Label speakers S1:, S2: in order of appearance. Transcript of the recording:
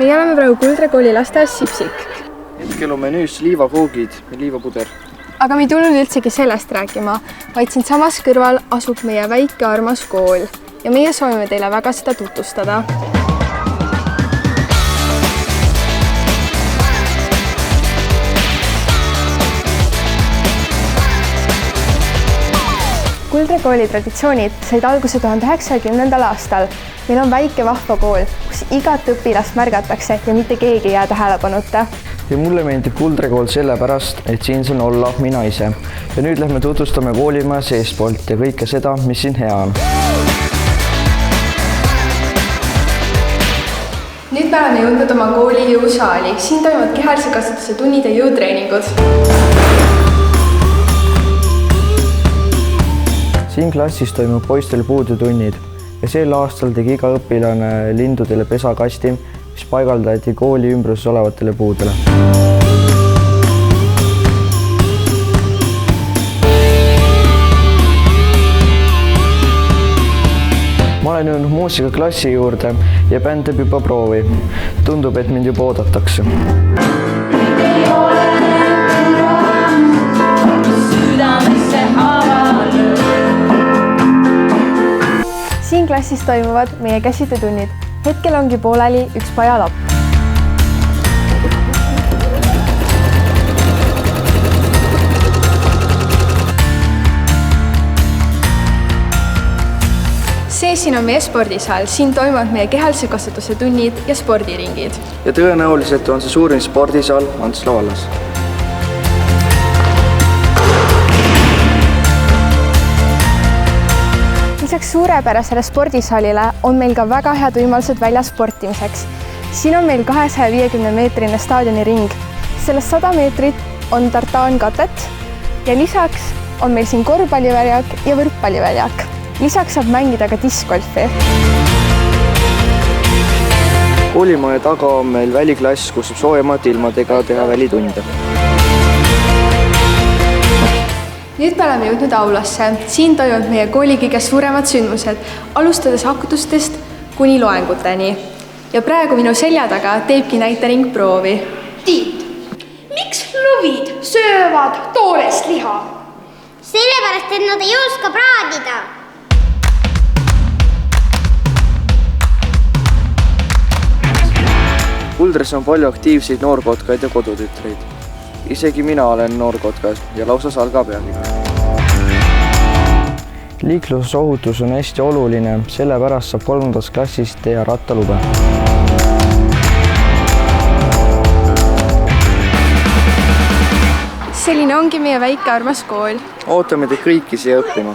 S1: Meie oleme praegu Kuldre kooli lasteaias Sipsik.
S2: Hetkel on menüüs liivakoogid ja liivapuder.
S1: Aga me ei tulnud üldsegi sellest rääkima, vaid siin samas kõrval asub meie väike armas kool ja meie soovime teile väga seda tutvustada. Kuldre kooli traditsioonid said alguse 1990. aastal. Meil on väike vahva kool, kus igat õpilast märgatakse ja mitte keegi ei jää tähelepanuta.
S2: Ja mulle meeldib Kuldre kool sellepärast, et siin saan olla mina ise. Ja nüüd lähme tutvustame koolimaja seespoolt ja kõike seda, mis siin hea on.
S1: Nüüd me oleme jõudnud oma kooli jõusaali. Siin toimuvad kehalise kasvatuse tunnid ja jõutreeningud.
S2: Siin klassis toimub poistel puudetunnid ja sel aastal tegi iga õpilane lindudele pesakasti, mis paigaldati kooli ümbruses olevatele puudele. Ma olen jõudnud muusikaklassi juurde ja bänd teeb juba proovi. Tundub, et mind juba oodatakse.
S1: Siin klassis toimuvad meie käsitetunnid. Hetkel ongi pooleli üks pajalapp. See siin on meie spordisaal. Siin toimuvad meie kehalise kasvatuse tunnid ja spordiringid.
S2: Ja tõenäoliselt on see suurim spordisaal Antsla vallas.
S1: Lisaks suurepärasele spordisaalile on meil ka väga head võimalused välja sportimiseks. Siin on meil 250-meetrine staadioniring. Sellest 100 meetrit on tartaankatet ja lisaks on meil siin korvpalliväljak ja võrkpalliväljak. Lisaks saab mängida ka diskgolfi.
S2: Koolimaja taga on meil väliklass, kus saab soojemate ilmadega teha välitunde.
S1: Nüüd me oleme jõudnud aulasse. Siin toimuvad meie kooli kõige suuremad sündmused, alustades hakutustest kuni loenguteni. Ja praegu minu selja taga teebki näitering proovi.
S3: Tiit, miks lõvid söövad toorest liha?
S4: Sellepärast, et nad ei oska praadida.
S2: Kuldres on palju aktiivseid noorkotkaid ja kodutütreid. Isegi mina olen noorkotkas ja lausa salgapealiga. Liiklusohutus on hästi oluline, sellepärast saab 3. klassis teha rattalube.
S1: Selline ongi meie väike armas kool.
S2: Ootame teid kõiki siia õppima.